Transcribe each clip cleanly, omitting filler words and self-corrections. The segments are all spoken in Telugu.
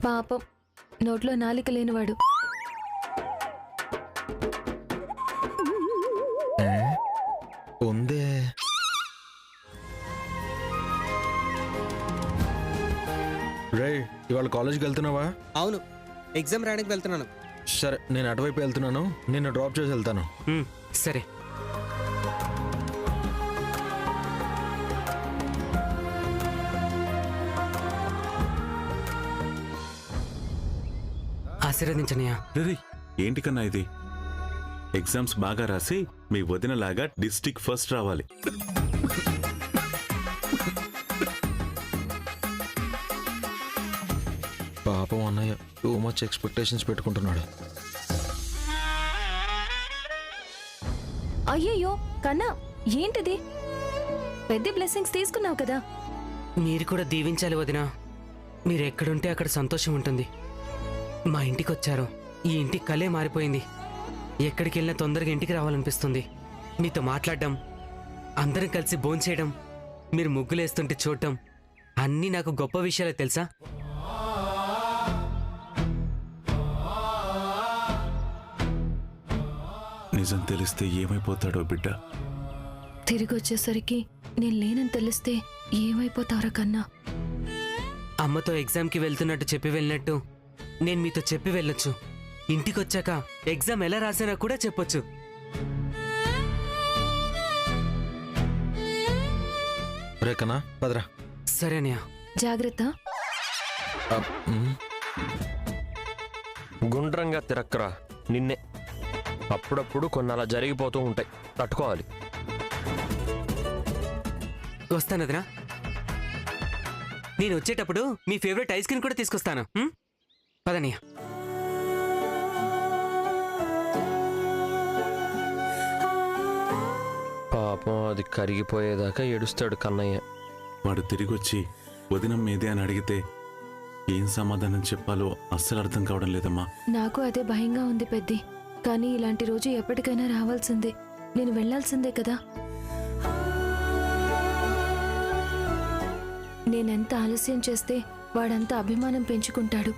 పాపం, నోట్లో నాలిక లేనివాడు. ఉందే. రే, ఇవాళ కాలేజ్కి వెళ్తున్నావా? అవును, ఎగ్జామ్ రాయడానికి వెళ్తున్నాను. సరే, నేను అటువైపు వెళ్తున్నాను, నిన్ను డ్రాప్ చేసి వెళ్తాను. సరే. ఆశీర్వదించనయ్యా. రే, ఏంటి కన్నా ఇది? ఎగ్జామ్స్ బాగా రాసి మీ వదినలాగా డిస్ట్రిక్ట్ ఫస్ట్ రావాలి. పాపం అన్నయ్య టూ మచ్ ఎక్స్పెక్టేషన్స్ పెట్టుకుంటున్నాడు. అయ్యయ్యో కన్నా, ఏంటిది? పెద్ద బ్లెస్సింగ్స్ తీసుకున్నావు కదా. మీరు కూడా దీవించాలి వదినా. మీరు ఎక్కడుంటే అక్కడ సంతోషం ఉంటుంది. మా ఇంటికి వచ్చారు, ఈ ఇంటి కలే మారిపోయింది. ఎక్కడికి వెళ్ళినా తొందరగా ఇంటికి రావాలనిపిస్తుంది. మీతో మాట్లాడడం, అందరం కలిసి భోంచేయడం, మీరు ముగ్గులేస్తుంటే చూడటం అన్నీ నాకు గొప్ప విషయాలే తెలుసా. నిజం తెలిస్తే ఏమైపోతాడో బిడ్డ. తిరిగి వచ్చేసరికి నేను లేనని తెలిస్తే ఏమైపోతావురా కన్నా? అమ్మతో ఎగ్జామ్కి వెళ్తున్నట్టు చెప్పి వెళ్ళినట్టు నేను మీతో చెప్పి వెళ్ళొచ్చు. ఇంటికి వచ్చాక ఎగ్జామ్ ఎలా రాసినా కూడా చెప్పొచ్చు. రే కన్నా, పదరా. సరేనయ్యా. జాగ్రత్త. గుండ్రంగా తిరక్కరా నిన్నే. అప్పుడప్పుడు కొన్ని అలా జరిగిపోతూ ఉంటాయి, తట్టుకోవాలి. వస్తానదినా. నేను వచ్చేటప్పుడు మీ ఫేవరెట్ ఐస్ క్రీమ్ కూడా తీసుకొస్తాను. పదనయ్యా. పాపం, అది కరిగిపోయేదాకా ఏడుస్తాడు కన్నయ్య. వాడు తిరిగొచ్చి వదినం మీదే అని అడిగితే ఏం సమాధానం చెప్పాలో అస్సలు అర్థం కావడం లేదమ్మా. నాకు అదే భయంగా ఉంది పెద్ది. కానీ ఇలాంటి రోజు ఎప్పటికైనా రావాల్సిందే. నేను వెళ్లాల్సిందే కదా. నేనెంత ఆలస్యం చేస్తే వాడంత అభిమానం పెంచుకుంటాడు.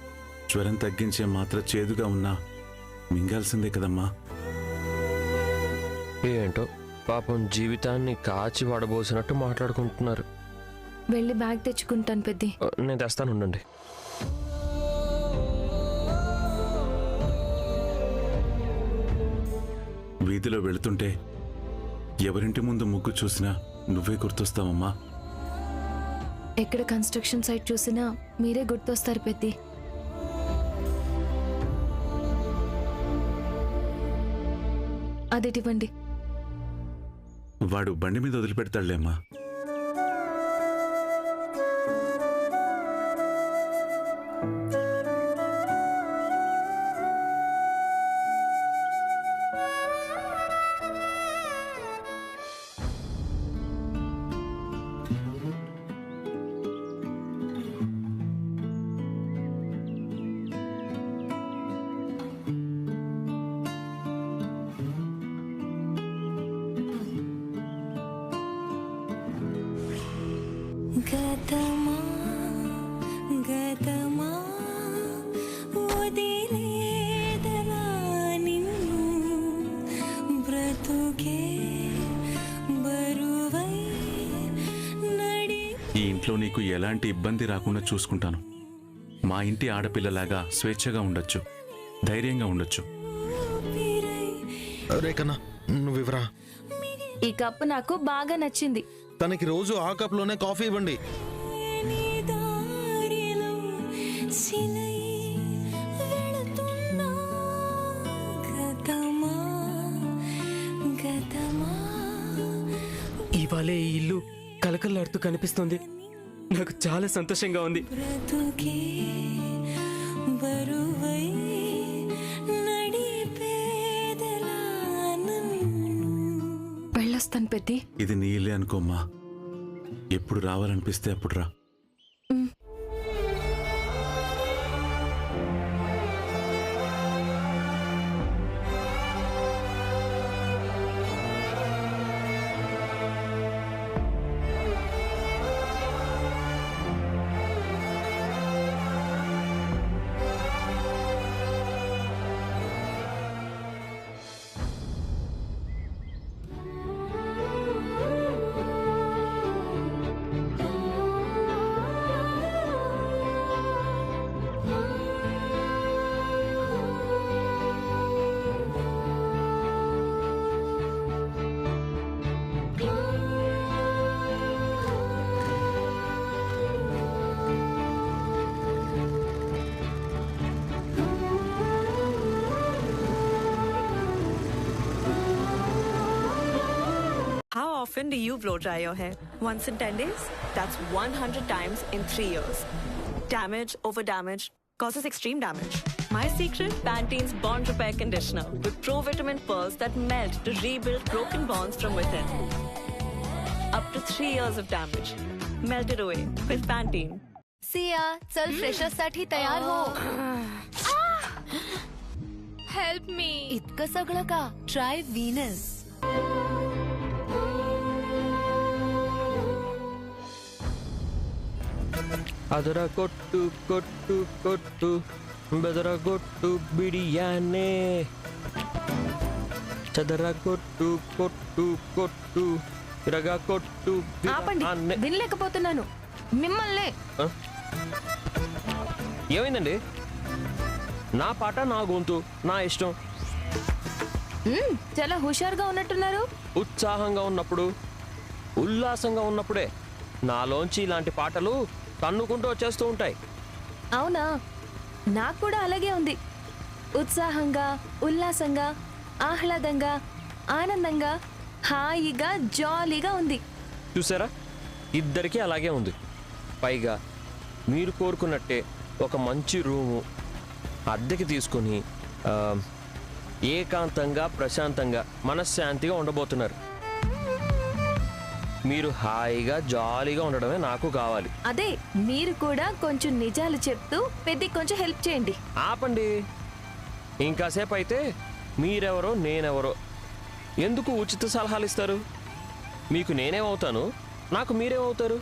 జ్వరం తగ్గించే మాత్ర చేదుగా ఉన్నా మింగాల్సిందే కదమ్మా. ఏంటో పాపం, జీవితాన్ని కాచి వడబోసినట్టు మాట్లాడుకుంటున్నారు. వెళ్ళి బ్యాగ్ తెచ్చుకుంటాను పెద్ది. నేను తెస్తాను, ఉండండి. వీధిలో వెళుతుంటే ఎవరింటి ముందు ముగ్గు చూసినా నువ్వే గుర్తొస్తావమ్మా. ఎక్కడ కన్స్ట్రక్షన్ సైట్ చూసినా మీరే గుర్తొస్తారు పెద్ది. అదిటివ్వండి. వాడు బండి మీద వదిలిపెడతాడులేమ్మా. గతమా గతమా వదిలేదలా నిన్ను, బ్రతుకే బరువై నడి. ఈ ఇంట్లో నీకు ఎలాంటి ఇబ్బంది రాకుండా చూసుకుంటాను. మా ఇంటి ఆడపిల్లలాగా స్వేచ్ఛగా ఉండొచ్చు, ధైర్యంగా ఉండొచ్చు. రే కన్నా, నువ్వివరా. ఈ కప్పు నాకు బాగా నచ్చింది. తనకి రోజు ఆ కప్లోనే కాఫీ ఇవ్వండి. ఇవాళే ఈ ఇల్లు కలకల్లాడుతూ కనిపిస్తుంది. నాకు చాలా సంతోషంగా ఉంది. వెళ్ళొస్తాను పెద్ది. ఇది నీ ఇల్లే అనుకోమ్మా. ఎప్పుడు రావాలనిపిస్తే అప్పుడు రా. often do you blow dry your hair? Once in 10 days? That's 100 times in 3 years. Damage over damage causes extreme damage. My secret? Pantene's Bond Repair Conditioner with pro-vitamin pearls that melt to rebuild broken bonds from within. Up to 3 years of damage. Melted away with Pantene. Siya चल फ्रेशर्स साठी तयार हो. Help me. इतकं सगळं का? Try Venus. అదర కొట్టు కొట్టు కొట్టు బెదర కొట్టు బిడియానే చదర కొట్టు కొట్టు కొట్టు ఇరగా కొట్టు ఆపండి, బిడియానే. వినలేకపోతున్నాను మిమ్మల్ని. ఆ? ఏమైందండి? నా పాట నా గొంతు నా ఇష్టం. చాలా హుషారుగా ఉన్నట్టున్నారు. ఉత్సాహంగా ఉన్నప్పుడు ఉల్లాసంగా ఉన్నప్పుడే నాలోంచి ఇలాంటి పాటలు తన్నుకుంటూ వచ్చేస్తూ ఉంటాయి. అవునా, నాకు కూడా అలాగే ఉంది. ఉత్సాహంగా, ఉల్లాసంగా, ఆహ్లాదంగా, ఆనందంగా, హాయిగా, జాలీగా ఉంది. చూసారా, ఇద్దరికీ అలాగే ఉంది. పైగా మీరు కోరుకున్నట్టే ఒక మంచి రూము అద్దెకి తీసుకొని ఏకాంతంగా ప్రశాంతంగా మనశ్శాంతిగా ఉండబోతున్నారు. మీరు హాయిగా జాలీగా ఉండడమే నాకు కావాలి. అదే, మీరు కూడా కొంచెం నిజాలు చెప్తూ పెద్ద కొంచెం హెల్ప్ చేయండి. ఆపండి, ఇంకాసేపు అయితే మీరెవరో నేనెవరో ఎందుకు ఉచిత సలహాలు ఇస్తారు? మీకు నేనేమవుతాను, నాకు మీరేమవుతారు?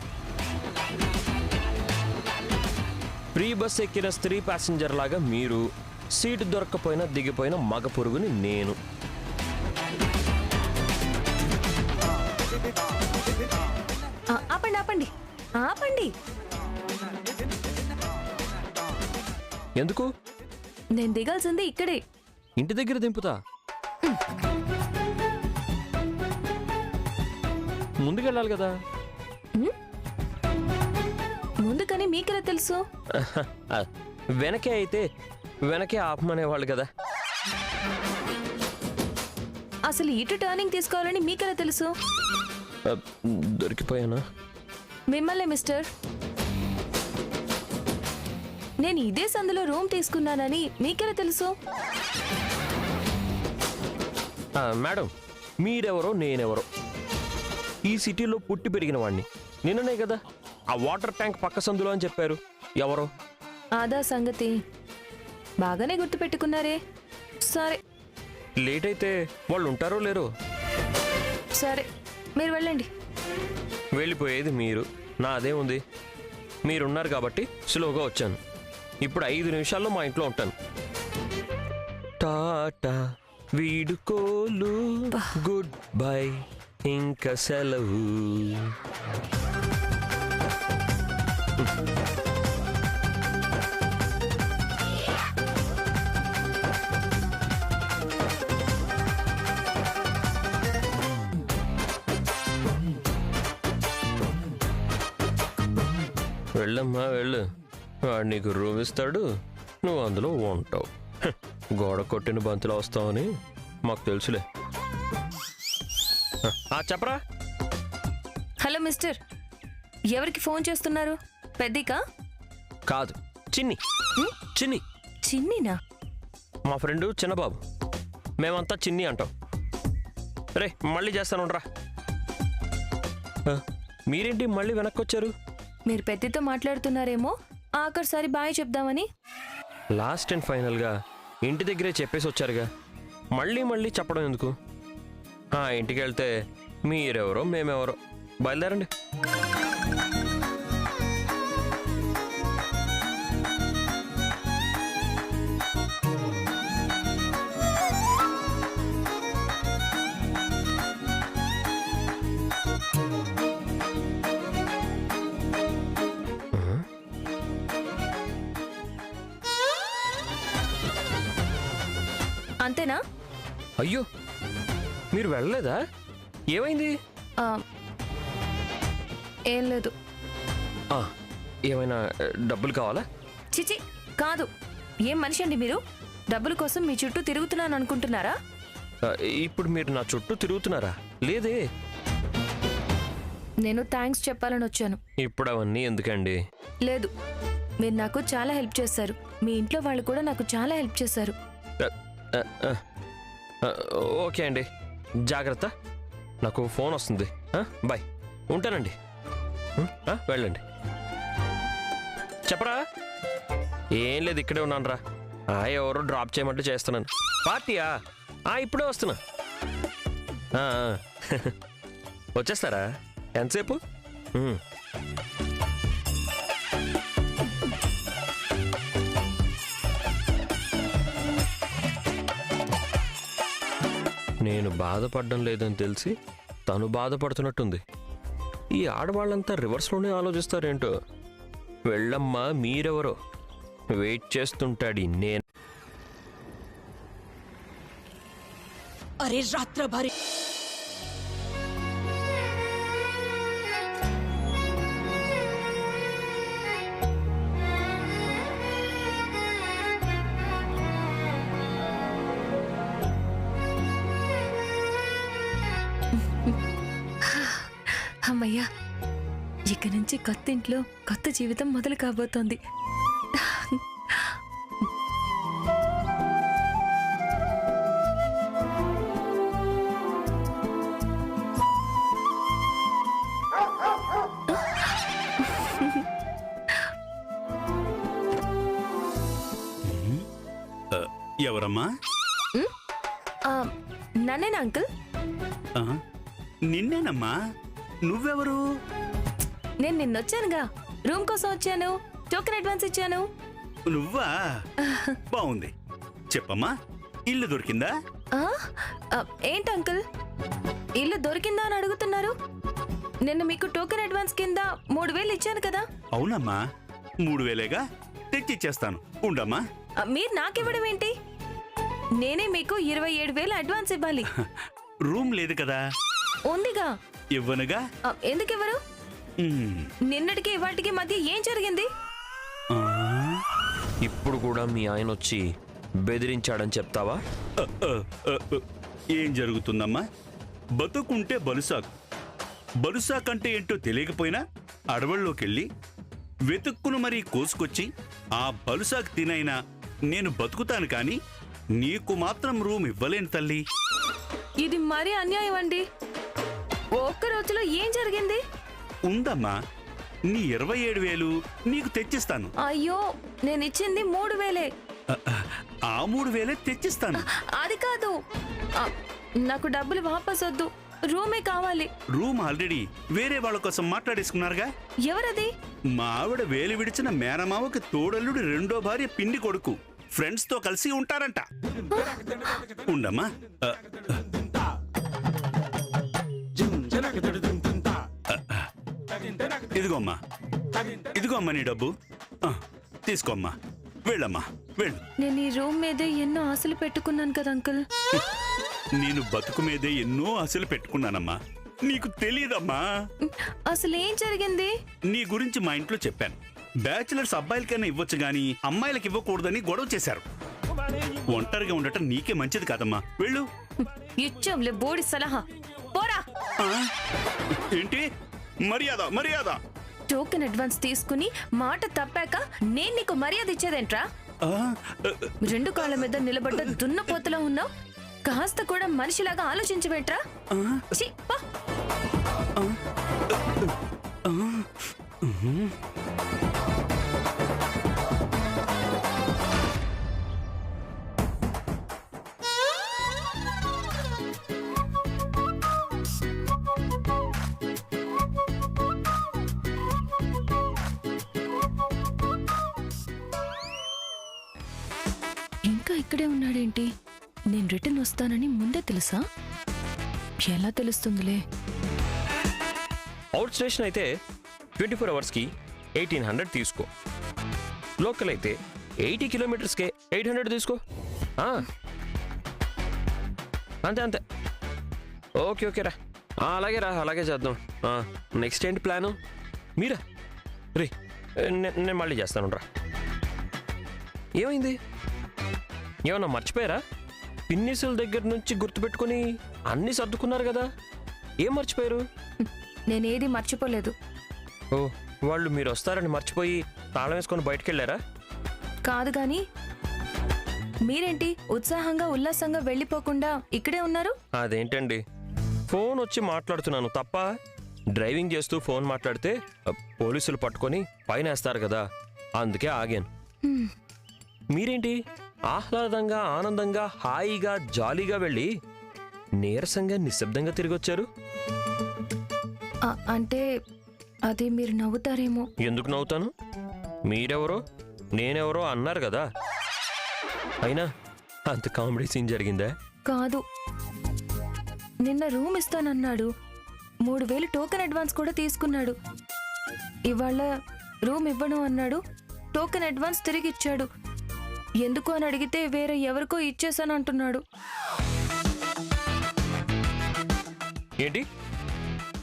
ఫ్రీ బస్ ఎక్కిన స్త్రీ ప్యాసింజర్ లాగా మీరు, సీటు దొరక్కపోయినా దిగిపోయిన మగ పురుగుని నేను. ఆపండి ఆపండి ఆపండి. ఎందుకు? నేను దిగాల్సింది ఇక్కడే. ఇంటి దగ్గర దింపుతా. ముందుకెళ్ళాలి కదా. ముందుకని మీకెలా తెలుసు? వెనకే అయితే వెనకే ఆపమనేవాళ్ళు కదా. అసలు ఇటు టర్నింగ్ తీసుకోవాలని మీకెలా తెలుసు? దొరికిపోయానా? మిమ్మల్ని మిస్టర్. నేను ఇదే సందులో రూమ్ తీసుకున్నానని మీకెలా తెలుసు? మేడం, మీరెవరో నేనెవరో ఈ సిటీలో పుట్టి పెరిగిన వాడిని. నిన్ననే కదా ఆ వాటర్ ట్యాంక్ పక్క సందులో అని చెప్పారు. ఎవరో? ఆదా సంగతి. బాగానే గుర్తు పెట్టుకున్నారే. సరే, లేట్ అయితే వాళ్ళు ఉంటారో లేరో. సరే, మీరు వెళ్ళండి. వెళ్ళిపోయేది మీరు, నాదే ఉంది. మీరున్నారు కాబట్టి స్లోగా వచ్చాను. ఇప్పుడు 5 నిమిషాల్లో మా ఇంట్లో ఉంటాను. టాటా వీడుకోలు, గుడ్ బై, ఇంకా సెలవు. వెళ్ళమ్మా వెళ్ళు. వాడు నీకు రూమ్ ఇస్తాడు, నువ్వు అందులో ఉంటావు. గోడ కొట్టిన బంతులు వస్తావని మాకు తెలుసులే. చెప్పరా. హలో మిస్టర్, ఎవరికి ఫోన్ చేస్తున్నారు? పెద్దికా? కాదు, చిన్ని. చిన్ని చిన్నినా? మా ఫ్రెండు చిన్నబాబు. మేమంతా చిన్ని అంటాం. రే, మళ్ళీ చేస్తాను రా. మీరేంటి మళ్ళీ వెనక్కి వచ్చారు? మీరు పెద్దితో మాట్లాడుతున్నారేమో, ఆఖరిసారి బాయ్ చెప్దామని. లాస్ట్ అండ్ ఫైనల్గా ఇంటి దగ్గరే చెప్పేసి వచ్చారుగా, మళ్ళీ మళ్ళీ చెప్పడం ఎందుకు? ఇంటికి వెళ్తే మీరెవరో మేమెవరో. బయలుదేరండి. అంతేనా? అయ్యో, మీరు వెళ్ళలేదా? ఏమైంది? ఏం లేదు. ఏమైనా డబ్బులు కావాలా? చిచి, కాదు. ఏం మనిషి అండి మీరు? డబ్బుల కోసం మీ చుట్టూ తిరుగుతున్నాను అనుకుంటున్నారా? ఇప్పుడు మీరు నా చుట్టూ తిరుగుతున్నారా? లేదే. నేను థ్యాంక్స్ చెప్పాలని వచ్చాను. ఇప్పుడు అవన్నీ ఎందుకండి? లేదు, మీరు నాకు చాలా హెల్ప్ చేశారు. మీ ఇంట్లో వాళ్ళు కూడా నాకు చాలా హెల్ప్ చేశారు. ఓకే అండి, జాగ్రత్త. నాకు ఫోన్ వస్తుంది. బాయ్, ఉంటానండి. వెళ్ళండి. చెప్పరా? ఏం లేదు, ఇక్కడే ఉన్నాను రా. ఎవరు డ్రాప్ చేయమంటే చేస్తున్నాను. పార్టీయా? ఇప్పుడే వస్తున్నా. వచ్చేస్తారా? ఎంతసేపు? నేను బాధపడడం లేదని తెలిసి తను బాధపడుతున్నట్టుంది. ఈ ఆడవాళ్ళంతా రివర్స్లోనే ఆలోచిస్తారేంటో. వెళ్ళమ్మా, మీరెవరో వెయిట్ చేస్తుంటాడు. నేను अरे रात्रभर అమ్మయ్యా, ఇక నుంచి కొత్త ఇంట్లో కొత్త జీవితం మొదలు కాబోతోంది. ఎవరమ్మా? నన్నేనా అంకుల్? నిన్నేనమ్మా. నువ్వెవరు? నేను నిన్నొచ్చానుగా, రూమ్ కోసం వచ్చాను. టోకెన్ అడ్వాన్స్ ఇచ్చాను. నువ్వా? బాగుంది. చెప్పమ్మా, ఇల్లు దొరికిందా? ఏంటి అంకుల్, ఇల్లు దొరికిందా అని అడుగుతున్నారు? నిన్న మీకు టోకెన్ అడ్వాన్స్ కింద 3000 ఇచ్చాను కదా. అవునమ్మా, 3000గా తెచ్చిచ్చేస్తాను. ఉండమ్మా. మీరు నాకివ్వడం ఏంటి? నేనే మీకు 27,000 అడ్వాన్స్ ఇవ్వాలి. రూమ్ లేదు కదా. ఉందిగా. ఇవ్వనుగా. ఎందుకు ఇవ్వరు? నిన్నటికి ఇవాటికి మధ్య ఏం జరిగింది? ఇప్పుడు కూడా మీ ఆయన వచ్చి బెదిరించాడని చెప్తావా? ఏం జరుగుతుందమ్మా? బతుకుంటే బలుసాకు. బలుసాకంటే ఏంటో తెలియకపోయినా అడవుల్లోకెళ్ళి వెతుక్కును మరీ కోసుకొచ్చి ఆ బలుసాకు తినైనా నేను బతుకుతాను, కానీ నీకు మాత్రం రూమ్ ఇవ్వలేను తల్లి. ఇది మరీ అన్యాయం అండి. ఒక్క రోజులో ఏం జరిగింది? ఉందమ్మా, నీ 27,000 నీకు తెచ్చిస్తాను. అయ్యో, నేను ఇచ్చింది 3,000. ఆ 3,000 తెచ్చిస్తాను. అది కాదు, నాకు డబ్బులు వాపస్ వద్దు, రూమే కావాలి. రూమ్ ఆల్రెడీ వేరే వాళ్ళ కోసం మాట్లాడేసుకున్నారుగా. ఎవరది? మా ఆవిడ వేలు విడిచిన మేనమావకి తోడల్లుడి రెండో భార్య పిండి కొడుకు. ఫ్రెండ్స్ తో కలిసి ఉంటారంట. ఉండమ్మా. ఇదిగోమ్మా, ఇదిగోమ్మా నీ డబ్బు. తీసుకోమ్మా, వెళ్ళమ్మా, వెళ్ళు. నేను ఈ రూమ్ మీదే ఎన్నో ఆశలు పెట్టుకున్నాను కదా అంకుల్. నేను బతుకు మీదే ఎన్నో ఆశలు పెట్టుకున్నానమ్మా. నీకు తెలియదమ్మా. అసలు ఏం జరిగింది? నీ గురించి మా ఇంట్లో చెప్పాను. బ్యాచిలర్స్ అబ్బాయిలకైనా ఇవ్వచ్చు గాని అమ్మాయిలకి ఇవ్వకూడదని గొడవ చేశారు. ఒంటరిగా ఉండటం నీకే మంచిది కాదమ్మా, వెళ్ళు. ఇచ్చాంలే బోడి సలహా, పోరా. ఏంటి మర్యాద? మర్యాద? టోకెన్ అడ్వాన్స్ తీసుకుని మాట తప్పాక నేను నీకు మర్యాద ఇచ్చేదేంట్రా? 2 కాళ్ళ మీద నిలబడ్డ దున్నపోతలో ఉన్నావు. కాస్త కూడా మనిషిలాగా ఆలోచించవేంట్రా? ఛీ, పో. ఇంకా ఇక్కడే ఉన్నాడేంటి? నేను రిటర్న్ వస్తానని ముందే తెలుసా? ఎలా తెలుస్తుందిలే. అవుట్ స్టేషన్ అయితే 24 అవర్స్కి 1800 తీసుకో. లోకల్ అయితే 80 కిలోమీటర్స్కే 800 తీసుకో. అంతే అంతే. ఓకే ఓకే రా. అలాగే రా, అలాగే చేద్దాం. నెక్స్ట్ ఏంటి ప్లాను? మీరా రే, నేను మళ్ళీ చేస్తాను రా. ఏమైంది? ఏమన్నా మర్చిపోయారా? పిన్నిసుల దగ్గర నుంచి గుర్తుపెట్టుకుని అన్నీ సర్దుకున్నారు కదా, ఏం మర్చిపోయారు? నేనేది మర్చిపోలేదు. ఓ వాళ్ళు మీరు వస్తారని మర్చిపోయి తాళం వేసుకొని బయటికి వెళ్ళారా? కాదు గాని మీరేంటి ఉత్సాహంగా ఉల్లాసంగా వెళ్ళిపోకుండా ఇక్కడే ఉన్నారు? అదేంటండి, ఫోన్ వచ్చి మాట్లాడుతున్నాను తప్ప. డ్రైవింగ్ చేస్తూ ఫోన్ మాట్లాడితే పోలీసులు పట్టుకొని పైన వేస్తారు కదా, అందుకే ఆగాను. మీరేంటి ఆహ్లాదంగా ఆనందంగా హాయిగా జాలీగా వెళ్ళి నీరసంగా నిశ్శబ్దంగా తిరిగి వచ్చారు? అంటే అది మీరు నవ్వుతారేమో. ఎందుకు నవ్వుతాను? మీరెవరో నేనెవరో అన్నారు కదా. అయినా అంత కామెడీ సీన్ జరిగిందా? కాదు, నిన్న రూమ్ ఇస్తానన్నాడు. 3000 టోకెన్ అడ్వాన్స్ కూడా తీసుకున్నాడు. ఇవాళ రూమ్ ఇవ్వను అన్నాడు. టోకెన్ అడ్వాన్స్ తిరిగి ఇచ్చాడు. ఎందుకు అని అడిగితే వేరే ఎవరికో ఇచ్చేసాను అంటున్నాడు. ఏంటి,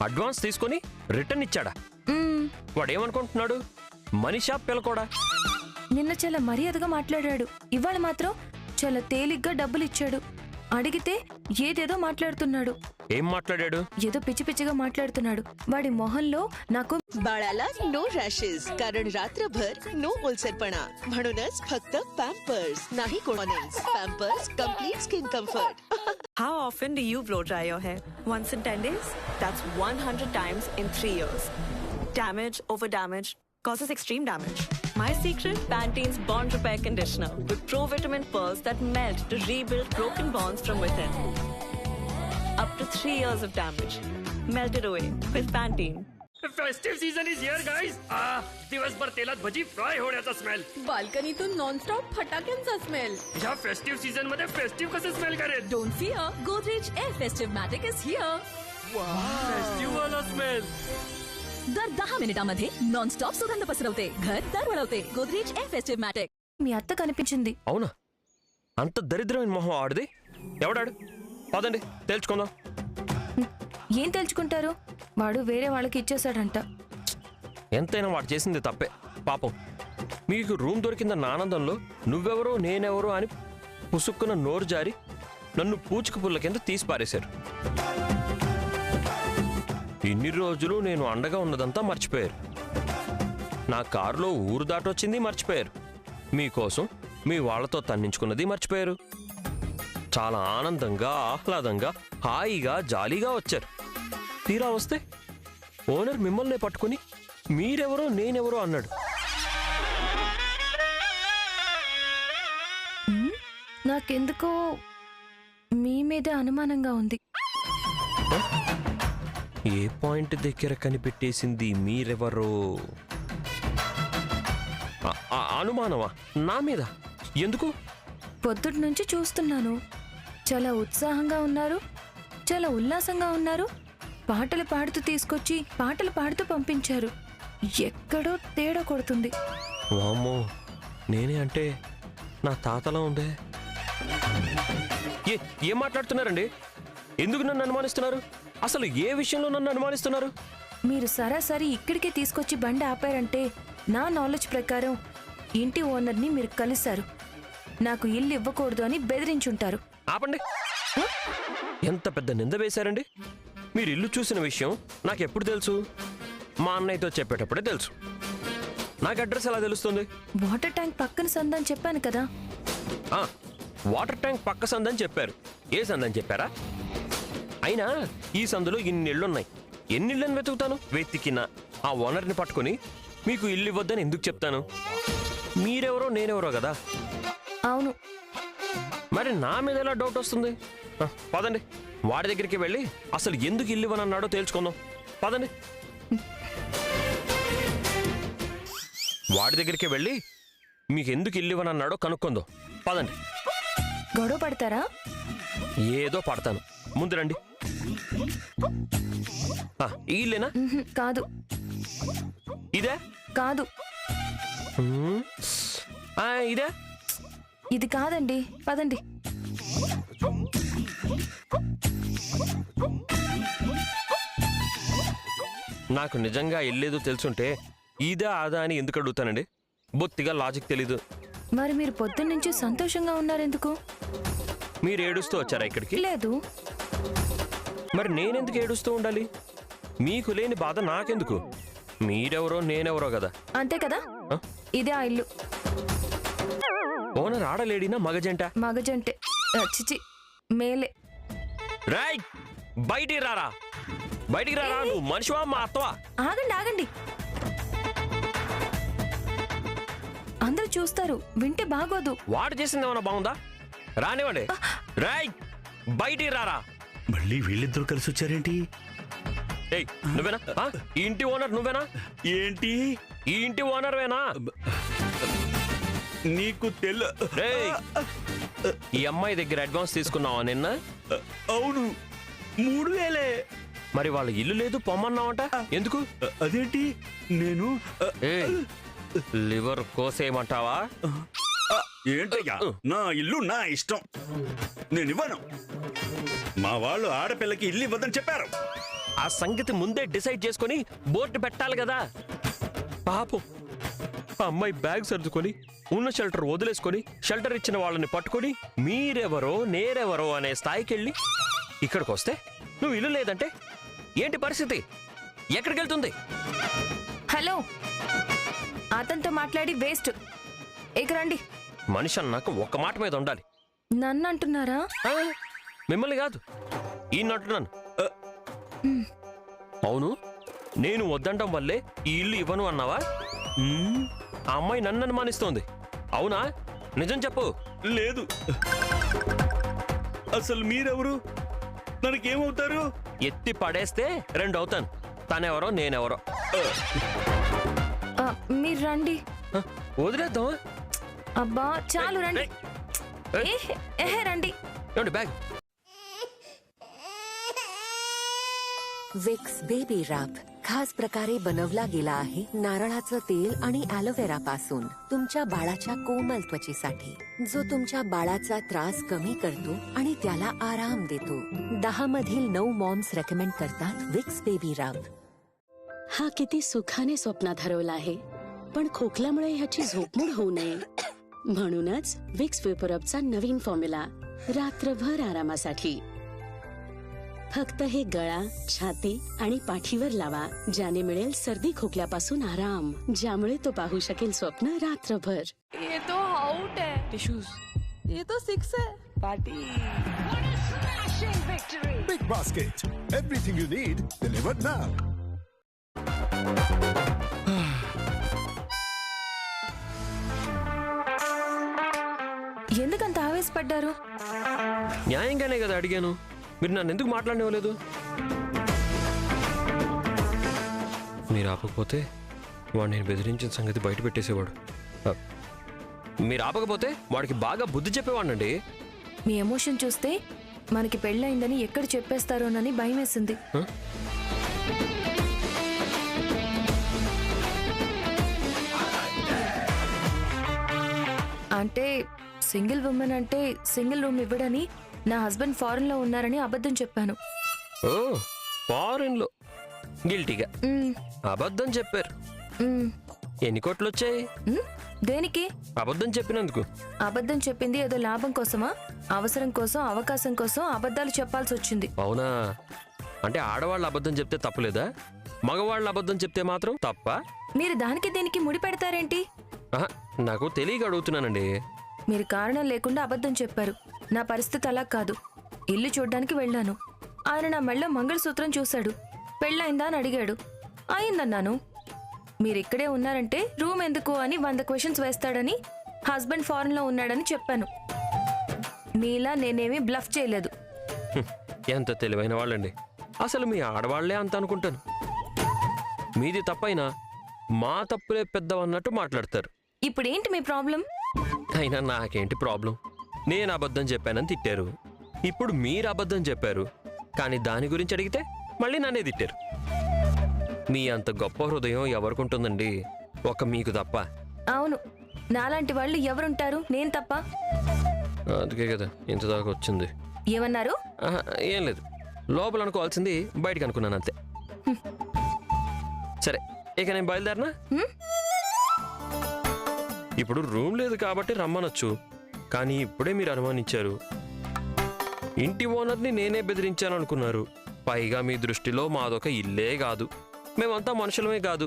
అడ్వాన్స్ తీసుకొని రిటర్న్ ఇచ్చాడా? వాడేమనుకుంటున్నాడు? మనిషా పిల్లకోడా? నిన్న చాలా మర్యాదగా మాట్లాడాడు. ఇవాళ మాత్రం చాలా తేలిగ్గా డబ్బులు ఇచ్చాడు. అడిగితే ఏదేదో మాట్లాడుతున్నాడు. ఏం మాట్లాడాడు? ఏదో పిచ్చి పిచ్చిగా మాట్లాడుతున్నాడు. వాడి మొహంలో నాకు बाळाला नो रॅशेस कारण रात्रभर नो ओलसरपणा म्हणूनच फक्त पॅम्पर्स नाही कोणॉनेस. Pampers complete skin comfort. How often do you blow dry your hair? Once in 10 days? That's 100 times in 3 years. Damage over damage causes extreme damage. My secret? Pantene's Bond Repair Conditioner with pro-vitamin pearls that melt to rebuild broken bonds from within. Up to 3 years of damage melted away with Pantene. Festive season is here guys. दिवसभर तेलात भजी फ्राय होण्याचा स्मेल, बाल्कनीतून नॉनस्टॉप फटाक्यांचा स्मेल. ह्या फेस्टिव्ह सीझन मध्ये फेस्टिव्ह कसं स्मेल करेल? Don't fear, Godrej aer festive matic is here. Festive वाला स्मेल. दर 10 मिनिटांमध्ये नॉनस्टॉप सुगंध पसरवते, घर दरवळवते. Godrej aer festive matic. మీ అత్త కనిపించింది. అవునా? అంత దరిద్రమైన మొహం ఆడిది ఎవడాడు? పదండి తేల్చుకుందాం. ఏం తెలుసుకుంటారు? వాడు వేరే వాళ్ళకి ఇచ్చేశాడంట. ఎంతైనా వాడు చేసింది తప్పే పాపం. మీకు రూమ్ దొరికిందన్న ఆనందంలో నువ్వెవరో నేనెవరో అని పుసుక్కున నోరు జారి నన్ను పూచిక పుల్ల కింద తీసి పారేశారు. ఇన్ని రోజులు నేను అండగా ఉన్నదంతా మర్చిపోయారు. నా కారులో ఊరు దాటొచ్చింది మర్చిపోయారు. మీకోసం మీ వాళ్లతో తన్నించుకున్నది మర్చిపోయారు. చాలా ఆనందంగా ఆహ్లాదంగా హాయిగా జాలీగా వచ్చారు. తీరా వస్తే ఓనర్ మిమ్మల్ని పట్టుకుని మీరెవరో నేనెవరో అన్నాడు. నాకెందుకో మీ మీదే అనుమానంగా ఉంది. ఏ పాయింట్ దగ్గర కనిపెట్టేసింది మీరెవరో? అనుమానమా నా మీద? ఎందుకు? పొద్దుటి నుంచి చూస్తున్నాను. చాలా ఉత్సాహంగా ఉన్నారు, చాలా ఉల్లాసంగా ఉన్నారు. పాటలు పాడుతూ తీసుకొచ్చి పాటలు పాడుతూ పంపించారు. ఎక్కడో తేడా కొడుతుంది. వామ్మో, నేనే అంటే నా తాతలా ఉందే. ఏం మాట్లాడుతున్నారండి? ఎందుకు నన్ను అనుమానిస్తున్నారు? అసలు ఏ విషయంలో నన్ను అనుమానిస్తున్నారు? మీరు సరాసరి ఇక్కడికే తీసుకొచ్చి బండి ఆపారంటే నా నాలెడ్జ్ ప్రకారం ఇంటి ఓనర్ని మీరు కలిశారు. నాకు ఇల్లు ఇవ్వకూడదు అని బెదిరించుంటారు. ఆపండి. ఎంత పెద్ద నింద వేశారండి. మీరు ఇల్లు చూసిన విషయం నాకెప్పుడు తెలుసు? మా అన్నయ్యతో చెప్పేటప్పుడే తెలుసు. నాకు అడ్రస్ ఎలా తెలుస్తుంది? వాటర్ ట్యాంక్ పక్కన సందని చెప్పాను కదా. వాటర్ ట్యాంక్ పక్క సందని చెప్పారు. ఏ సందని చెప్పారా? అయినా ఈ సందులో ఇన్ని ఇళ్ళున్నాయి. ఎన్ని ఇళ్ళని వెతుకుతాను? వెతికినా ఆ ఓనర్ని పట్టుకుని మీకు ఇల్లు ఇవ్వద్దని ఎందుకు చెప్తాను? మీరెవరో నేనెవరో కదా. అవును. మరి నా మీద ఎలా డౌట్ వస్తుంది? పదండి, వాడి దగ్గరికి వెళ్ళి అసలు ఎందుకు ఇల్లు ఇవ్వనన్నాడో తేల్చుకుందాం. పదండి. వాడి దగ్గరికి వెళ్ళి మీకు ఎందుకు ఇల్లు ఇవ్వనన్నాడో కనుక్కుందాం. పదండి. గొడవ పడతారా? ఏదో పడతాను. ముందు రండి. ఈ ఇల్లేనా? కాదు. ఇదే? కాదు. ఇదే? ఇది కాదండి. పదండి. నాకు నిజంగా ఇల్లేదో తెలుసుంటే ఇదా అదా అని ఎందుకు అడుగుతానండి? బొత్తిగా లాజిక్ తెలీదు. మరి మీరు పొద్దున్నుంచి సంతోషంగా ఉన్నారెందుకు? మీరు ఏడుస్తూ వచ్చారా ఇక్కడికి? లేదు. మరి నేనెందుకు ఏడుస్తూ ఉండాలి? మీకు లేని బాధ నాకెందుకు? మీరెవరో నేనెవరో కదా. అంతే కదా. ఆ? ఇదే ఆ ఇల్లు. ఓనర్ ఆడలేడినా మగజంట? మగజంటే. చిచి, మేలే. రాయ్, బయటికి రారా, బయటికి రారా. నువ్వు మనిషివా మా అత్తవా? ఆగండి ఆగండి, అందరూ చూస్తారు, వింటే బాగోదు. వాడు చేసింది ఏమైనా బాగుందా? రానివ్వండి. రాయ్, బయటికి రారా. మళ్ళీ వీళ్ళిద్దరూ కలిసి వచ్చారేంటి? ఏయ్, నువ్వేనా? ఆ? ఈ ఇంటి ఓనర్ నువ్వేనా? ఏంటి? ఈ ఇంటి ఓనర్వేనా? నీకు రేయ్, ఈ అమ్మాయి దగ్గర అడ్వాన్స్ తీసుకున్నావా నిన్న? అవును, 3000. మరి వాళ్ళ ఇల్లు లేదు పొమ్మన్నావంట, ఎందుకు? అదేంటి? నేను ఏయ్, లివర్ కోసేయమంటావా? ఏంటయ్యా, నా ఇల్లు నా ఇష్టం, నేను ఇవ్వను. మా వాళ్ళు ఆడపిల్లకి ఇల్లు ఇవ్వదని చెప్పారు. ఆ సంగతి ముందే డిసైడ్ చేసుకొని బోర్డు పెట్టాలి కదా. పాపం ఆ అమ్మాయి బ్యాగ్ సర్దుకొని ఉన్న షెల్టర్ వదిలేసుకొని షెల్టర్ ఇచ్చిన వాళ్ళని పట్టుకొని మీరెవరో నేరెవరో అనే స్థాయికి వెళ్ళి ఇక్కడికి వస్తే నువ్వు ఇల్లు లేదంటే ఏంటి పరిస్థితి? ఎక్కడికి వెళ్తుంది? హలో, అతనితో మాట్లాడి వేస్ట్. ఇక రండి. మనిషి అన్నాక ఒక్క మాట మీద ఉండాలి. నన్ను అంటున్నారా? ఆ, మిమ్మల్ని కాదు, ఈయన అంటున్నాను. అవును, నేను వద్దంటం వల్లే ఈ ఇల్లు ఇవ్వను అన్నావా? ఆ అమ్మాయి నన్ను అనుమానిస్తోంది, అవునా? నిజం చెప్పు. లేదు, అసలు మీరెవరు? మనకేమవుతారు? ఎత్తి పడేస్తే 2 అవుతాను. తనెవరో నేనెవరో. మీరు రండి. వదిలేద్దాం. అబ్బా చాలు, రండి. ఏహే రండి. ఏమండి బ్యాగ్? विक्स बेबी रॅप खास प्रकारे बनवला गेला आहे नारळाचं तेल आणि ॲलोवेरा पासून तुमच्या बाळाच्या कोमल त्वचेसाठी, जो तुमच्या बाळाचा त्रास कमी करतो आणि त्याला आराम देतो. 10 मधील 9 मॉम्स रेकमेंड करतात विक्स बेबी रॅप. हा किती सुखाने स्वप्नात हरवला आहे, पण खोकल्यामुळे ह्याची झोपमोड होऊ नये म्हणूनच विक्स वेपोरअपचा नवीन फॉर्म्युला रात्रभर आरामासाठी. फक्त हे गळा, छाती आणि पाठीवर लावा, ज्याने मिळेल सर्दी खोकल्यापासून आराम, ज्यामुळे तो पाहू शकेल स्वप्न रात्रभर. ये तो आउट है. टिश्यूज. ये तो 6 है. Party. Big basket. Everything you need delivered now. ఎందుకంత ఆవేశపడ్డారు? న్యాయంగానే కదా అడిగాను, మీరు నన్ను ఎందుకు మాట్లాడనివ్వలేదు? మీరు ఆపకపోతే వాడు నేను బెదిరించిన సంగతి బయట పెట్టేసేవాడు. మీరు ఆపకపోతే వాడికి బాగా బుద్ధి చెప్పేవాడినండి. మీ ఎమోషన్ చూస్తే మనకి పెళ్ళయిందని ఎక్కడ చెప్పేస్తారోనని భయం వేసింది. అంటే సింగిల్ ఉమెన్ అంటే సింగిల్ రూమ్ ఇవ్వడని నా హస్బెండ్ ఫారెన్ లో ఉన్నారని అబద్ధం చెప్పాను. ఓ, ఫారెన్ లో గిల్టీగా అబద్ధం చెప్పారు. ఎన్ని కోట్లు వచ్చాయి? దేనికి? అబద్ధం చెప్పినందుకు. అబద్ధం చెప్పింది ఏదో లాభం కోసమా? అవసరం కోసం, అవకాశం కోసం అబద్ధాలు చెప్పాల్సి వచ్చింది. అవునా? అంటే ఆడవాళ్ళు అబద్ధం చెప్తే తప్పులేదా? మగవాళ్ళు అబద్ధం చెప్తే మాత్రం తప్ప? మీరు దానికి దీనికి ముడి పెడతారేంటి? నాకు తెలియక అడుగుతున్నానండి. మీరు కారణం లేకుండా అబద్ధం చెప్పారు. నా పరిస్థితి అలా కాదు. ఇల్లు చూడ్డానికి వెళ్ళాను. ఆయన నా మెళ్ళ మంగళసూత్రం చూశాడు. పెళ్ళైందా అని అడిగాడు. అయిందన్నాను. మీరిక్కడే ఉన్నారంటే రూమ్ ఎందుకు అని 100 క్వశ్చన్స్ వేస్తాడని, హస్బెండ్ ఫారెన్ లో ఉన్నాడని చెప్పాను. మీలా నేనేమీ బ్లఫ్ చేయలేదు. ఎంత తెలివైన వాళ్ళండి. అసలు మీ ఆడవాళ్లే అంత అనుకుంటాను. మీది తప్పైనా మా తప్పులే పెద్దవన్నట్టు మాట్లాడతారు. ఇప్పుడేంటి మీ ప్రాబ్లం? అయినా నాకేంటి ప్రాబ్లం? నేను అబద్ధం చెప్పానని తిట్టారు. ఇప్పుడు మీరు అబద్ధం చెప్పారు, కానీ దాని గురించి అడిగితే మళ్ళీ నన్నే తిట్టారు. మీ అంత గొప్ప హృదయం ఎవరికుంటుందండి? ఒక మీకు తప్ప. అవును, నాలాంటి వాళ్ళు ఎవరుంటారు? నేను తప్ప. అందుకే కదా ఇంతదాకా వచ్చింది. ఏమన్నారు? ఏం లేదు, లోపల అనుకోవాల్సింది బయటకు అనుకున్నాను అంతే. సరే, ఇక నేను బయలుదేరనా? ఇప్పుడు రూమ్ లేదు కాబట్టి రమ్మనొచ్చు, కానీ ఇప్పుడే మీరు అనుమానించారు. ఇంటి ఓనర్ని నేనే బెదిరించాను అనుకున్నారు. పైగా మీ దృష్టిలో మాదొక ఇల్లే కాదు, మేమంతా మనుషులమే కాదు,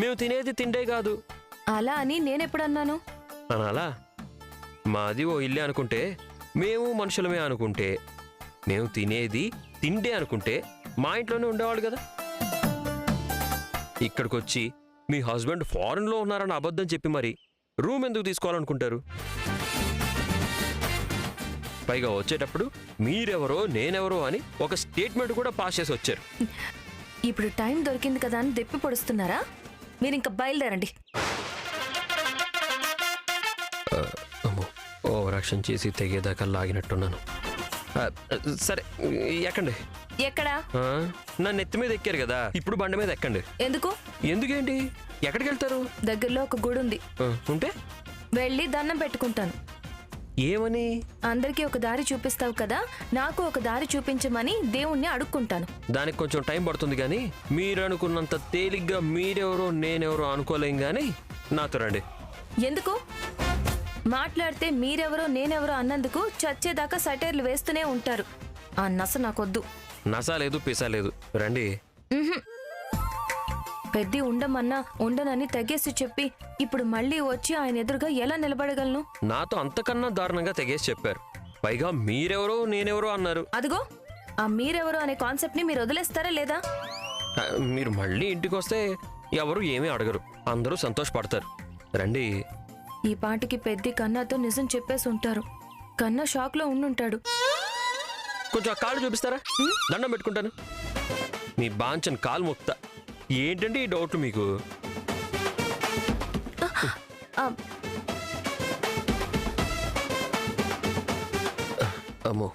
మేము తినేది తిండే కాదు అలా అని నేనెప్పుడన్నాను? అనాలా? మాది ఓ ఇల్లే అనుకుంటే, మేము మనుషులమే అనుకుంటే, మేము తినేది తిండే అనుకుంటే మా ఇంట్లోనే ఉండేవాళ్ళు కదా. ఇక్కడికొచ్చి మీ హస్బెండ్ ఫారెన్లో ఉన్నారని అబద్ధం చెప్పి మరి రూమ్ ఎందుకు తీసుకోవాలనుకుంటారు? పైగా వచ్చేటప్పుడు మీరెవరో నేనెవరో అని ఒక స్టేట్మెంట్ కూడా పాస్ చేసి వచ్చారు. ఇప్పుడు టైం దొరికింది కదా అని దెప్పి పొడుస్తున్నారా? మీరు ఇంకా బయలుదేరండి. ఓవర్ యాక్షన్ చేసి తెగేదాకా లాగినట్టున్నాను. సరే ఎక్కండి. ఎక్కడా? నా నెత్తి మీద ఎక్కారు కదా, ఇప్పుడు బండి మీద ఎక్కండి. ఎందుకు? ఎందుకేంటి? ఎక్కడికి వెళ్తారు? దగ్గరలో ఒక గుడి ఉంది, ఉంటే వెళ్ళి దండం పెట్టుకుంటాను. ఏమని? అందరికీ ఒక దారి చూపిస్తావు కదా, నాకు ఒక దారి చూపించమని దేవుణ్ణి అడుక్కుంటాను. దానికి కొంచెం టైం పడుతుంది కానీ మీరు అనుకున్నంత తేలిగ్గా మీరెవరో నేనెవరో అనుకోలేం కానీ నాతో రండి. ఎందుకు? మాట్లాడితే మీరెవరో నేనెవరో అన్నందుకు చచ్చేదాకా సటైర్లు వేస్తూనే ఉంటారు. ఆ నస నాకొద్దు. నసా లేదు పిసా లేదు, రండి. పెద్ద ఉండమన్నా ఉండనని తెగేసి చెప్పి ఇప్పుడు మళ్ళీ వచ్చి ఆయన ఎదురుగా ఎలా నిలబడగలను? నాతో అంతకన్నా దారుణంగా తెగేసి చెప్పారు. పైగా మీరెవరో నేనెవరో అన్నారు. అదిగో ఆ మీరెవరో అనే కాన్సెప్ట్ ని మీరు వదిలేస్తారా లేదా? మీరు మళ్ళీ ఇంటికి వస్తే ఎవరు ఏమీ అడగరు, అందరూ సంతోషపడతారు. రండి. ఈ పాటికి పెద్ద కన్నాతో నిజం చెప్పేసి ఉంటారు. కన్నా షాక్ లో ఉండుంటాడు. కొంచెం ఆ కాళ్ళు చూపిస్తారా? దండం పెట్టుకుంటాను. మీ బాంచన్ కాలు ముక్తా. ఏంటంటే ఈ డౌట్లు మీకు? అమ్మో,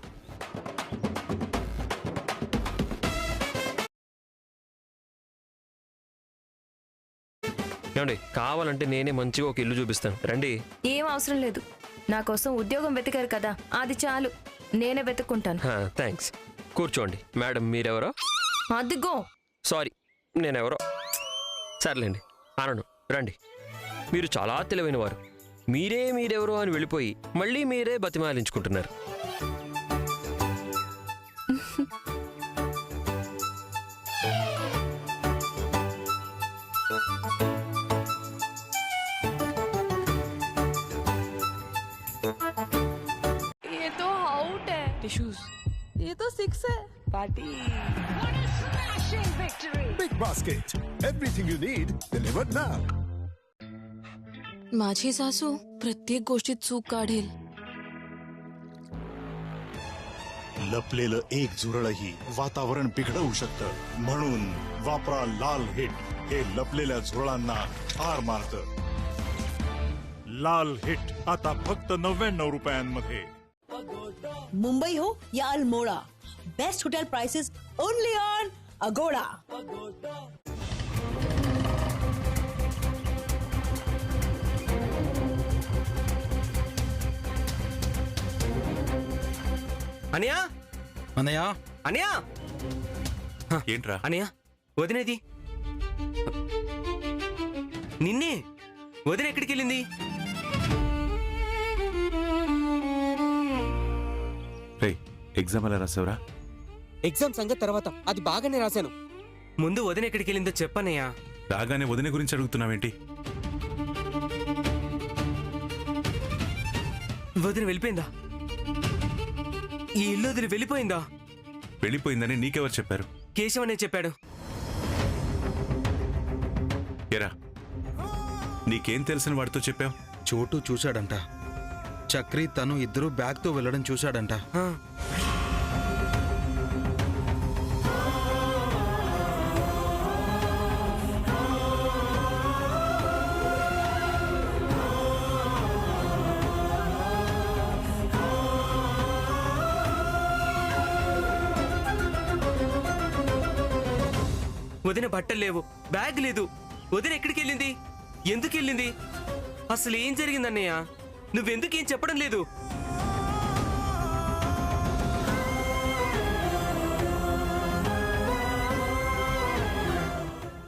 ఏమండి కావాలంటే నేనే మంచిగా ఒక ఇల్లు చూపిస్తాను, రండి. ఏం అవసరం లేదు, నా కోసం ఉద్యోగం వెతికారు కదా, అది చాలు, నేనే వెతుక్కుంటాను. థ్యాంక్స్. కూర్చోండి. మేడం మీరెవరో? అదిగో సారీ, నేనెవరో. సర్లేండి అనను, రండి. మీరు చాలా తెలివైన వారు. మీరెవరో అని వెళ్ళిపోయి మళ్ళీ మీరే బతిమాలించుకుంటున్నారు. ये तो आउट है। टिश्यूज। ये तो 6 है। Party. Big basket. Everything you need delivered now. माझी सासू प्रत्येक गोष्टीत चूक काढेल. लपलेलं एक झुरळही वातावरण बिघडवू शकतं, म्हणून वापरा लाल हिट. हे लपलेल्या झुरळांना ठार मारतं. लाल हिट आता फक्त 99 रुपयांमध्ये. मुंबई हो या Almora, best hotel prices only on Aguada. అనియా అన్నయ్య అనియా ఏంట్రా? అనియా వదినేది నిన్నే. వదిన ఎక్కడికి వెళ్ళింది? రే ఎగ్జామ్ ఎలా రాసావురా? ఎగ్జామ్ సంగతి తర్వాత, అది బాగానే రాశాను. ముందు వదిన ఎక్కడికి వెళ్ళిందో చెప్పనయ్యా. రాగానే వదిన గురించి అడుగుతున్నావేంటి? వదిన వెళ్ళిపోయిందా? ఈ ఇల్లు వదిలి వెళ్ళిపోయిందా? వెళ్ళిపోయిందని నీకెవరు చెప్పారు? కేశవ్ అనే చెప్పాడు. ఎరా నీకేం తెలిసిన వాడితో చెప్పావు? చోటు చూశాడంట, చక్రి తను ఇద్దరు బ్యాగ్తో వెళ్ళడం చూశాడంట. వదిన బట్టలు లేవు, బ్యాగ్ లేదు. వదిన ఎక్కడికి వెళ్ళింది? ఎందుకు వెళ్ళింది? అసలు ఏం జరిగిందన్నయ్య? నువ్వెందుకేం చెప్పడం లేదు?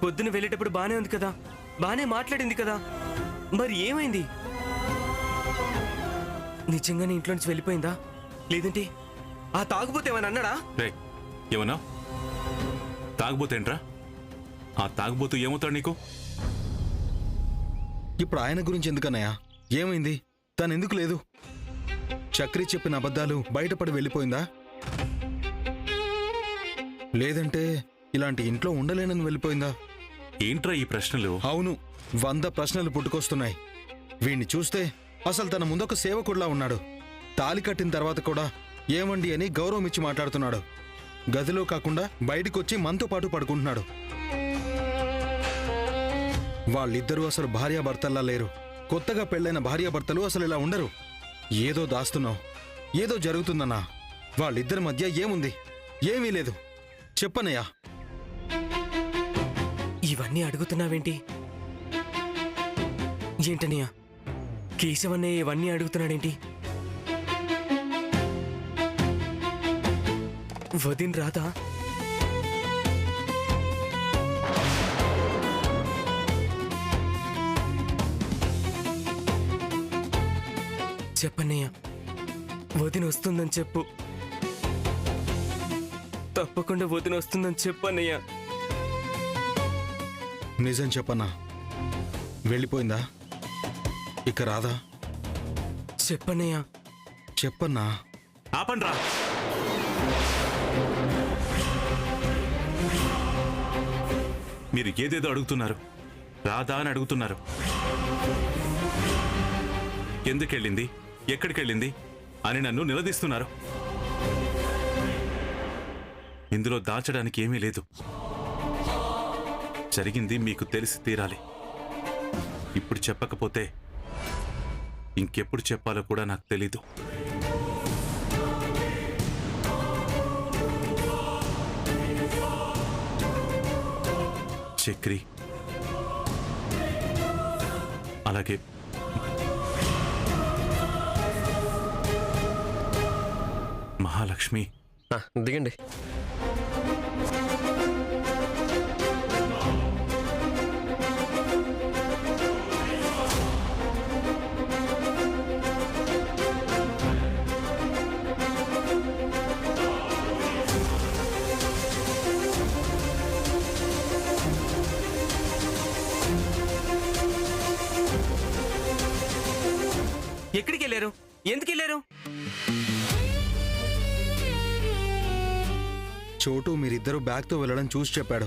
పొద్దున వెళ్ళేటప్పుడు బానే ఉంది కదా, బానే మాట్లాడింది కదా, మరి ఏమైంది? నిజంగానే ఇంట్లో నుంచి వెళ్ళిపోయిందా? లేదంటే ఆ తాగుపోతే ఏమని అన్నాడా? ఏమన్నా? తాగుబోతేంట్రా? ఆ తాగుబోతు ఏమవుతాడు నీకు? ఇప్పుడు ఆయన గురించి ఎందుకన్నయ్యా? ఏమైంది? తను ఎందుకు లేదు? చక్రి చెప్పిన అబద్ధాలు బయటపడి వెళ్ళిపోయిందా? లేదంటే ఇలాంటి ఇంట్లో ఉండలేనని వెళ్ళిపోయిందా? ఏంట్రా ఈ ప్రశ్నలు? అవును, 100 ప్రశ్నలు పుట్టుకొస్తున్నాయి. వీణ్ణి చూస్తే అసలు తన ముందొక సేవకుడిలా ఉన్నాడు. తాలి కట్టిన తర్వాత కూడా ఏమండి అని గౌరవం ఇచ్చి మాట్లాడుతున్నాడు. గదిలో కాకుండా బయటికొచ్చి మనతో పాటు పడుకుంటున్నాడు. వాళ్ళిద్దరూ అసలు భార్యాభర్తల్లా లేరు. కొత్తగా పెళ్ళైన భార్యాభర్తలు అసలు ఇలా ఉండరు. ఏదో దాస్తున్నావు, ఏదో జరుగుతుందన్నా. వాళ్ళిద్దరి మధ్య ఏముంది? ఏమీ లేదు. చెప్పనయ్యా. ఇవన్నీ అడుగుతున్నావేంటి? ఏంటనియా, కేశవన్నయ్య ఇవన్నీ అడుగుతున్నాడేంటి? వదిన్ రాదా? చెప్పన్నయ్య, వదిన వస్తుందని చెప్పు. తప్పకుండా వదిన వస్తుందని చెప్పన్నయ్య. నిజం చెప్పన్నా, వెళ్ళిపోయిందా? ఇక రాదా? చెప్పన్నయ్య. చెప్పన్నా. ఆపండ్రా. మీరు ఏదేదో అడుగుతున్నారు. రాదా అని అడుగుతున్నారు. ఎందుకెళ్ళింది, ఎక్కడికెళ్ళింది అని నన్ను నిలదీస్తున్నారు. ఇందులో దాచడానికి ఏమీ లేదు. జరిగింది మీకు తెలిసి తీరాలి. ఇప్పుడు చెప్పకపోతే ఇంకెప్పుడు చెప్పాలో కూడా నాకు తెలీదు. చక్రి, అలాగే మహాలక్ష్మి. దిగండి. ఎక్కడికి వెళ్ళారు? ఎందుకు వెళ్ళారు? చోటు మీరిద్దరూ బ్యాగ్తో వెళ్ళడం చూసి చెప్పాడు.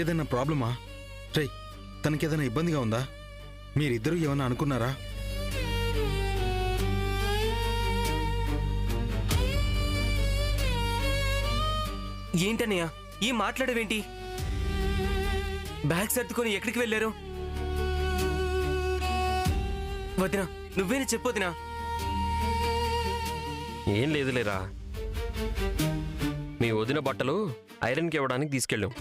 ఏదైనా ప్రాబ్లమా? రే, తనకేదైనా ఇబ్బందిగా ఉందా? మీరిద్దరూ ఏమన్నా అనుకున్నారా? ఏంటన్నయ్య ఈ మాట్లాడవేంటి? బ్యాగ్ సర్దుకొని ఎక్కడికి వెళ్ళారు? వదినా, నువ్వేనా చెప్పొదినా? ఏం లేదులేరా, మీ వదిన బట్టలు ఐరన్కి ఇవ్వడానికి తీసుకెళ్ళాం.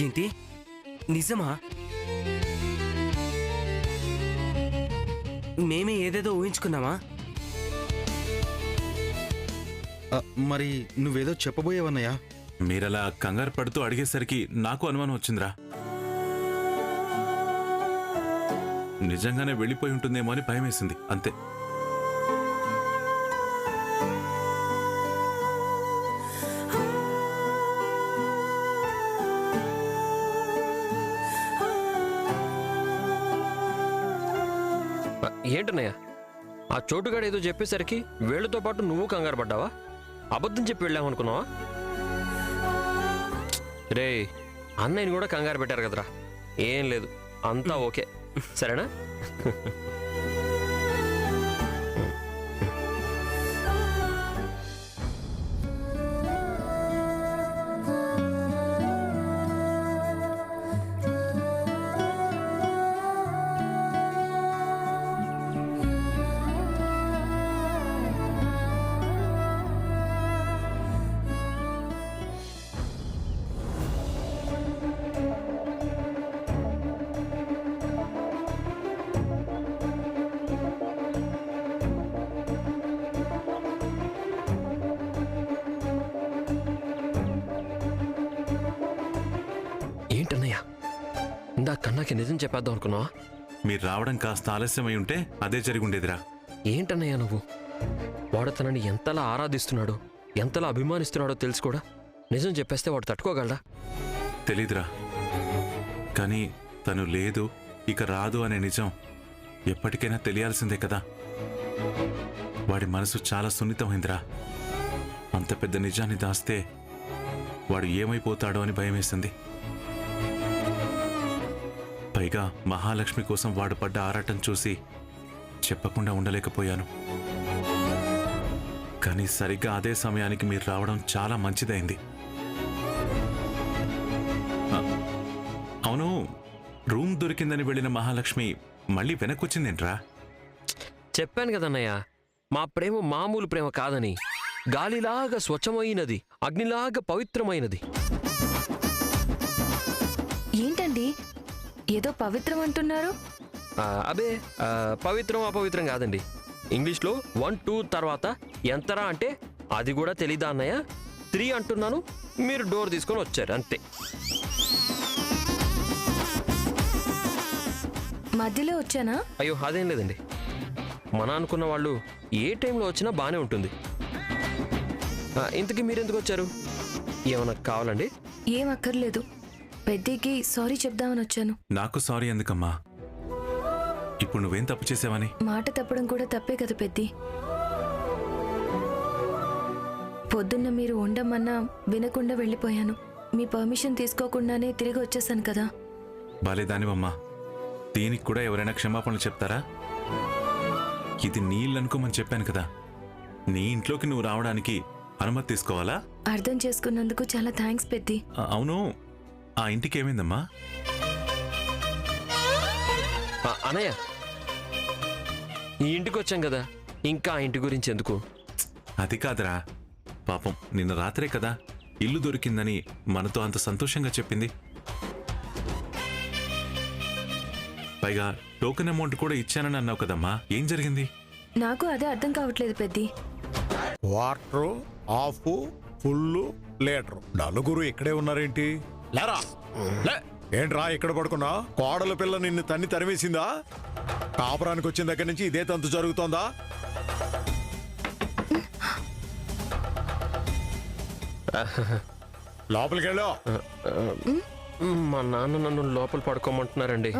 ఏంటి, నిజమా? మేమే ఏదేదో ఊహించుకున్నామా? మరి నువ్వేదో చెప్పబోయేవన్నయ్యా? మీరలా కంగారు పడుతూ అడిగేసరికి నాకు అనుమానం వచ్చిందిరా. నిజంగానే వెళ్ళిపోయి ఉంటుందేమో అని భయం వేసింది, అంతే. ఏంటన్నయ్య, ఆ చోటుగాడు ఏదో చెప్పేసరికి వీళ్ళతో పాటు నువ్వు కంగారు పడ్డావా? అబద్ధం చెప్పి వెళ్ళామనుకున్నావా? రే, అన్నయ్యని కూడా కంగారు పెట్టారు కదరా. ఏం లేదు, అంతా ఓకే, సరేనా? ఏంటన్నయ్య, ఇందా కన్నాకి నిజం చెప్పేద్దాం అనుకున్నావా? మీరు రావడం కాస్త ఆలస్యమై ఉంటే అదే జరిగుండేదిరా. ఏంటన్నయ్య నువ్వు? వాడు తనని ఎంతలా ఆరాధిస్తున్నాడో ఎంతలా అభిమానిస్తున్నాడో తెలిసి కూడా నిజం చెప్పేస్తే వాడు తట్టుకోగలడా? తెలీదురా, కానీ తను లేదు ఇక రాదు అనే నిజం ఎప్పటికైనా తెలియాల్సిందే కదా. వాడి మనసు చాలా సున్నితమైందిరా. అంత పెద్ద నిజాన్ని దాస్తే వాడు ఏమైపోతాడో అని భయమేసింది. పైగా మహాలక్ష్మి కోసం వాడు పడ్డ ఆరాటం చూసి చెప్పకుండా ఉండలేకపోయాను. కానీ సరిగ్గా అదే సమయానికి మీరు రావడం చాలా మంచిదైంది. అవును, రూమ్ దొరికిందని వెళ్ళిన మహాలక్ష్మి మళ్ళీ వెనక్కొచ్చిందేంట్రా? చెప్పాను కదన్నయ్య, మా ప్రేమ మామూలు ప్రేమ కాదని. గాలిలాగా స్వచ్ఛమైనది, అగ్నిలాగా పవిత్రమైనది. ఏంటండి ఏదో పవిత్రం అంటున్నారు? అబే పవిత్రం అపవిత్రం కాదండి. ఇంగ్లీష్లో 1 2 తర్వాత ఎంతరా అంటే అది కూడా తెలీదా అన్నయ్య? 3 అంటున్నాను, మీరు డోర్ తీసుకొని వచ్చారు అంతే. మధ్యలో వచ్చానా? అయ్యో అదేం లేదండి. మన అనుకున్న వాళ్ళు ఏ టైంలో వచ్చినా బాగానే ఉంటుంది. ఇంతకీ మీరెందుకు వచ్చారు? ఏమన్నా కావాలండి? ఏం అక్కర్లేదు, పెద్దకి సారీ చెప్దామని వచ్చాను. నాకు సారీ ఎందుకమ్మా? ఇప్పుడు నువ్వేం తప్పు చేసావని? మాట తప్పడం కూడా తప్పే కదా పెద్ది. పొద్దున్న మీరు ఉండమన్నా వినకుండా వెళ్ళిపోయాను. మీ పర్మిషన్ తీసుకోకుండానే తిరిగి వచ్చేసాను కదా. బాలేదానివమ్మా, దీనికి కూడా ఎవరైనా క్షమాపణలు చెప్తారా? ఇది నీళ్ళనుకోమని చెప్పాను కదా. నీ ఇంట్లోకి నువ్వు రావడానికి అనుమతి తీసుకోవాలా? అర్థం చేసుకున్నందుకు చాలా థ్యాంక్స్ పెద్ది. అవును, ఆ ఇంటికి ఏమైందమ్మా? అనయ్య, ఈ ఇంటికి వచ్చాం కదా, ఇంకా ఆ ఇంటి గురించి ఎందుకు? అది కాదురా, పాపం నిన్న రాత్రే కదా ఇల్లు దొరికిందని మనతో అంత సంతోషంగా చెప్పింది. పైగా టోకెన్ అమౌంట్ కూడా ఇచ్చానని అన్నావు కదమ్మా, ఏం జరిగింది? నాకు అదే అర్థం కావట్లేదు Peddi. Water half full litre, నలుగురు ఇక్కడే ఉన్నారేంటి? లేరా, ఏంట్రా ఇక్కడ పడుకున్నా? కోడల పిల్ల నిన్ను తన్ని తరిమేసిందా? కాపురానికి వచ్చిన దగ్గర నుంచి ఇదే తంతు జరుగుతోందా? లోపలికి వెళ్ళు. మా నాన్న నన్ను లోపల పడుకోమంటున్నారండి.